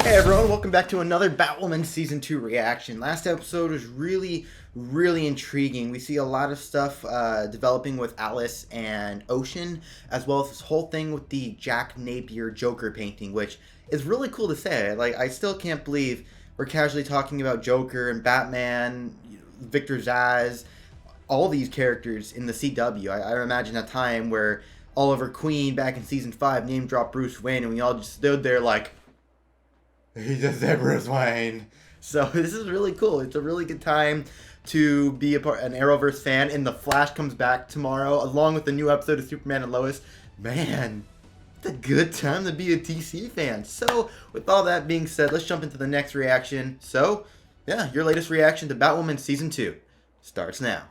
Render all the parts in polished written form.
Hey everyone, welcome back to another Batwoman Season 2 reaction. Last episode was really intriguing. We see a lot of stuff developing with Alice and Ocean, as well as this whole thing with the Jack Napier Joker painting, which is really cool to say. Like, I still can't believe we're casually talking about Joker and Batman, Victor Zsasz, all these characters in the CW. I imagine a time where Oliver Queen back in Season 5 name-dropped Bruce Wayne, and we all just stood there like, he just said Bruce Wayne. So this is really cool. It's a really good time to be an Arrowverse fan. And The Flash comes back tomorrow, along with the new episode of Superman and Lois. Man, it's a good time to be a DC fan. So with all that being said, let's jump into the next reaction. So, yeah, your latest reaction to Batwoman Season 2 starts now.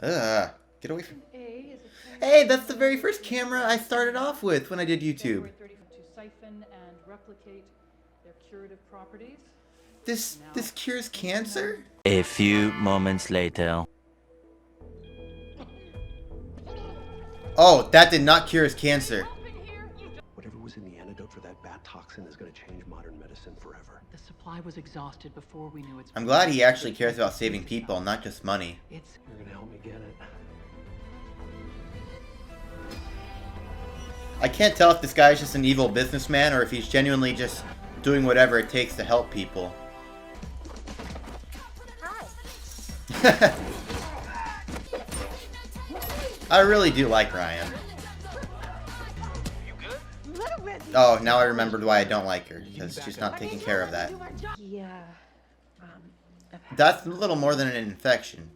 Get away from me. Hey, that's the very first camera I started off with when I did YouTube. Replicate their curative properties. This cures cancer? A few moments later. Oh, that did not cure his cancer. Whatever was in the antidote for that bat toxin is going to change modern medicine forever. The supply was exhausted before we knew its. I'm glad he actually cares about saving people, not just money. You're going to help me get it. I can't tell if this guy is just an evil businessman or if he's genuinely just doing whatever it takes to help people. Hi. I really do like Ryan. Oh, now I remembered why I don't like her, because she's not taking care of that. Yeah. That's a little more than an infection.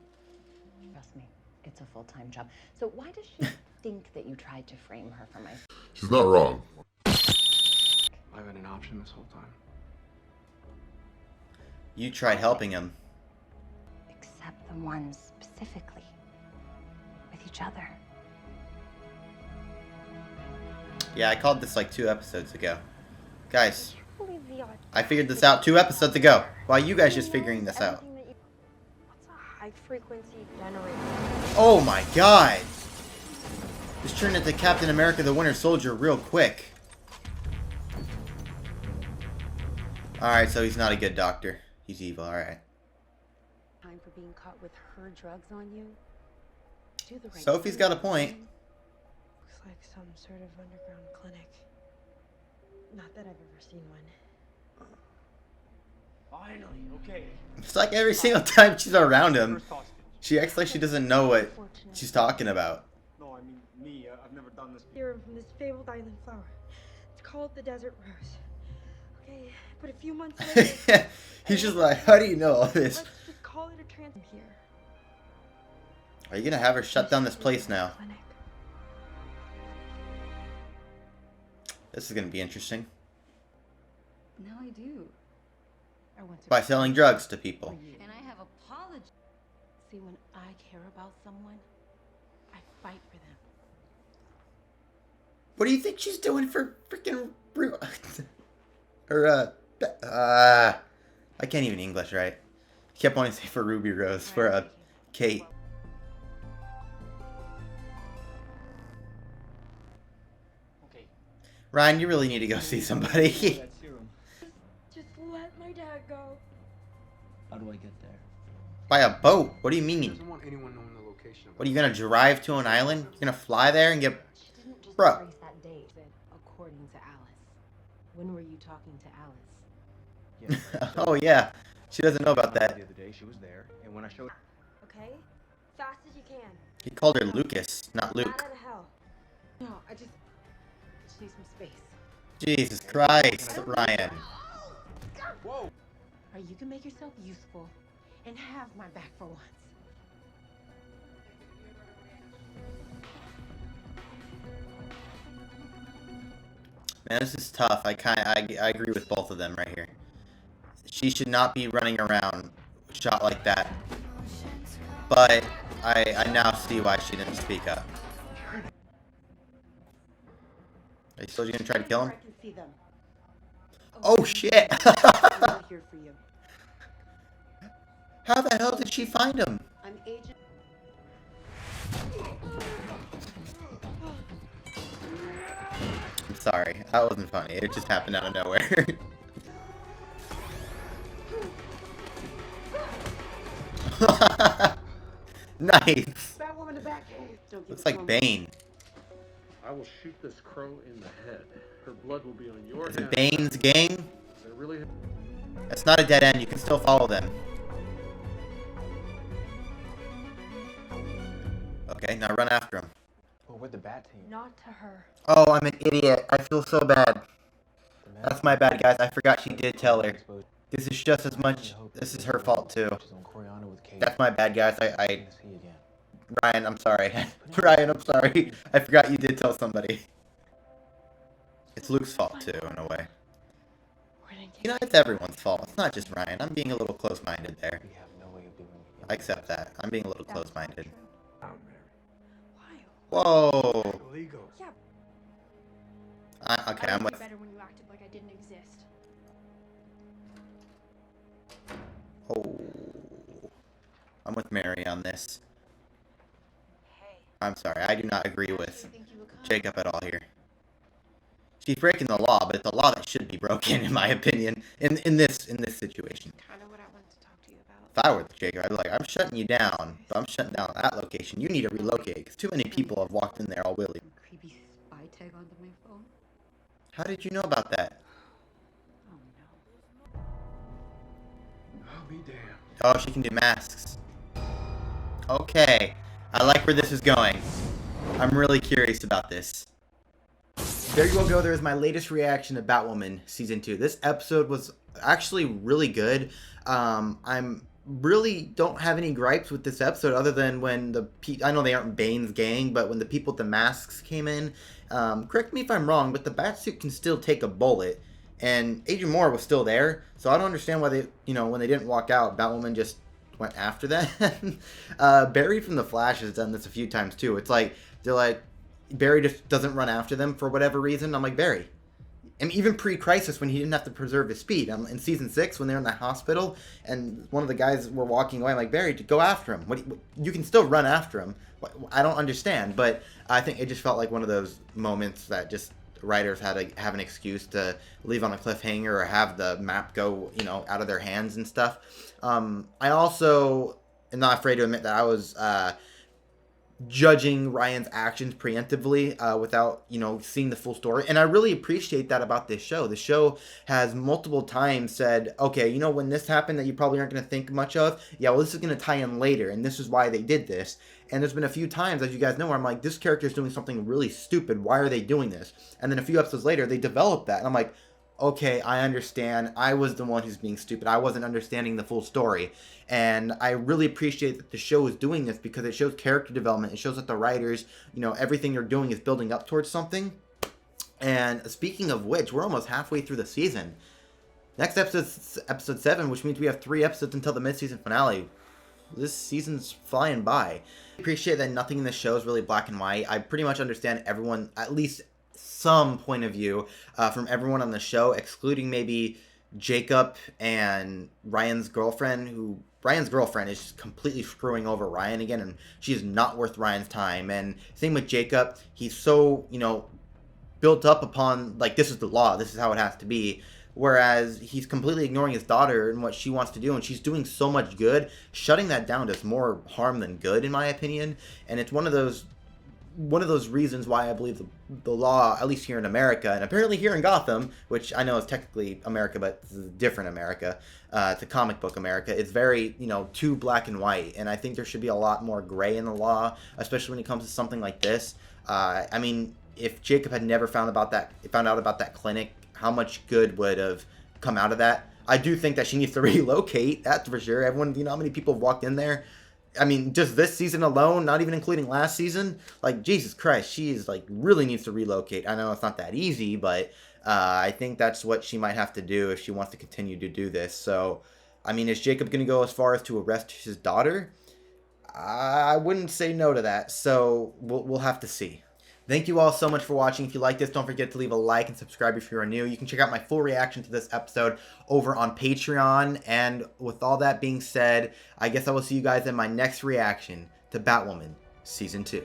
Trust me, it's a full-time job. So why does she think that you tried to frame her for my... She's not wrong. I've had an option this whole time. You tried helping him. Except the ones specifically. With each other. Yeah, I called this like 2 episodes ago. Guys, I figured this out 2 episodes ago. Why are you guys just figuring this out? What's a high-frequency generator? Oh my god! This turned into Captain America the Winter Soldier real quick. Alright, so he's not a good doctor. He's evil, alright. Time for being caught with her drugs on you? Do the right Sophie's thing. got a point. Looks like some sort of underground clinic. Not that I've ever seen one. Finally, okay. It's like every single time she's around him, she acts like she doesn't know what she's talking about. No, I mean me. I've never done this. Serum from this fabled island flower. It's called the desert rose. Okay, but a few months later... He's just like, how do you know all this? Let's just call it a transfer here. Are you gonna have her shut down this place now? Clinic. This is gonna be interesting. No, I do. I want to... By selling drugs to people. And I have apologized. See, when I care about someone, I fight for them. What do you think she's doing for freaking... Or, I can't even English, right? I kept wanting to say for Ruby Rose, for, Kate. Okay. Ryan, you really need to go see somebody. Just let my dad go. How do I get there? By a boat? What do you mean? Doesn't want anyone knowing the location. What, are you gonna drive to an island? You're gonna fly there and get... She didn't just Bro. erase that date, according to Alice. When were you talking to Alice? Oh yeah, she doesn't know about that. The other day she was there, and when I showed. Okay? Fast as you can. He called her Lucas, not Bat Luke. out of hell. No, I just need some space. Jesus Christ, Ryan. Whoa! Or you can make yourself useful and have my back for once. Man, this is tough. I agree with both of them right here. She should not be running around shot like that. But I now see why she didn't speak up. Are you still gonna try to kill him? I can see them. Oh shit! I'm here for you. How the hell did she find him? I'm Agent. sorry. That wasn't funny. It just happened out of nowhere. Nice. Batwoman to back. Don't give Looks it like to him. Bane. I will shoot this crow in the head. Her blood will be on your Is it hands. Bane's gang? They're really... It's not a dead end. You can still follow them. Okay, now run after him. Well, with the bat team. Not to her. Oh, I'm an idiot. I feel so bad. That's my bad, guys. I forgot she did tell her. This is just as much... This is her fault, too. That's my bad, guys. Ryan, I'm sorry. Ryan, I'm sorry. I forgot you did tell somebody. It's Luke's fault, too, in a way. You know, it's everyone's fault. It's not just Ryan. I'm being a little close-minded there. I accept that. I'm being a little close-minded. Whoa! Yeah. Okay, I'm with... better when you acted like I didn't exist. Oh... I'm with Mary on this. I'm sorry. I do not agree with Jacob at all here. She's breaking the law, but it's the law that should be broken, in my opinion, in this situation. Kind of what I wanted to talk to you about. If I were the Jacob, I'd be like, I'm shutting you down, but I'm shutting down that location. You need to relocate, because too many people have walked in there all willy. Creepy spy tag onto my phone. How did you know about that? Oh no. I'll be damned. Oh, she can do masks. Okay. I like where this is going. I'm really curious about this. There you all go. There is my latest reaction to Batwoman Season 2. This episode was actually really good. I'm really don't have any gripes with this episode other than when I know they aren't Bane's gang, but when the people with the masks came in. Correct me if I'm wrong, but the Batsuit can still take a bullet. And Agent Moore was still there. So I don't understand why they, when they didn't walk out, Batwoman just went after that. Barry from The Flash has done this a few times too. It's like, they're like, Barry just doesn't run after them for whatever reason. I'm like, Barry. And even pre-Crisis, when he didn't have to preserve his speed. In Season 6, when they're in the hospital, and one of the guys were walking away, I'm like, Barry, go after him. You can still run after him. I don't understand, but I think it just felt like one of those moments that just writers had to have an excuse to leave on a cliffhanger or have the map go, out of their hands and stuff. I also am not afraid to admit that I was judging Ryan's actions preemptively without, seeing the full story. And I really appreciate that about this show. The show has multiple times said, okay, when this happened that you probably aren't going to think much of, yeah, well, this is going to tie in later, and this is why they did this. And there's been a few times, as you guys know, where I'm like, this character is doing something really stupid. Why are they doing this? And then a few episodes later, they develop that. And I'm like, okay, I understand. I was the one who's being stupid. I wasn't understanding the full story. And I really appreciate that the show is doing this because it shows character development. It shows that the writers, everything they're doing is building up towards something. And speaking of which, we're almost halfway through the season. Next episode's episode 7, which means we have 3 episodes until the mid-season finale. This season's flying by. I appreciate that nothing in the show is really black and white. I pretty much understand everyone, at least some point of view, from everyone on the show, excluding maybe Jacob and Ryan's girlfriend, Ryan's girlfriend is just completely screwing over Ryan again, and she is not worth Ryan's time. And same with Jacob. He's so, built up upon, like, this is the law, this is how it has to be. Whereas he's completely ignoring his daughter and what she wants to do, and she's doing so much good. Shutting that down does more harm than good, in my opinion. And it's one of those reasons why I believe the law, at least here in America, and apparently here in Gotham, which I know is technically America, but this is a different America. It's a comic book America. It's very, too black and white, and I think there should be a lot more gray in the law, especially when it comes to something like this. I mean, if Jacob had never found out about that clinic, how much good would have come out of that? I do think that she needs to relocate, that's for sure. Everyone, how many people have walked in there? I mean, just this season alone, not even including last season, like, Jesus Christ, she is, like, really needs to relocate. I know it's not that easy, but I think that's what she might have to do if she wants to continue to do this. So, I mean, is Jacob going to go as far as to arrest his daughter? I wouldn't say no to that, so we'll have to see. Thank you all so much for watching. If you like this, don't forget to leave a like and subscribe if you are new. You can check out my full reaction to this episode over on Patreon. And with all that being said, I guess I will see you guys in my next reaction to Batwoman Season 2.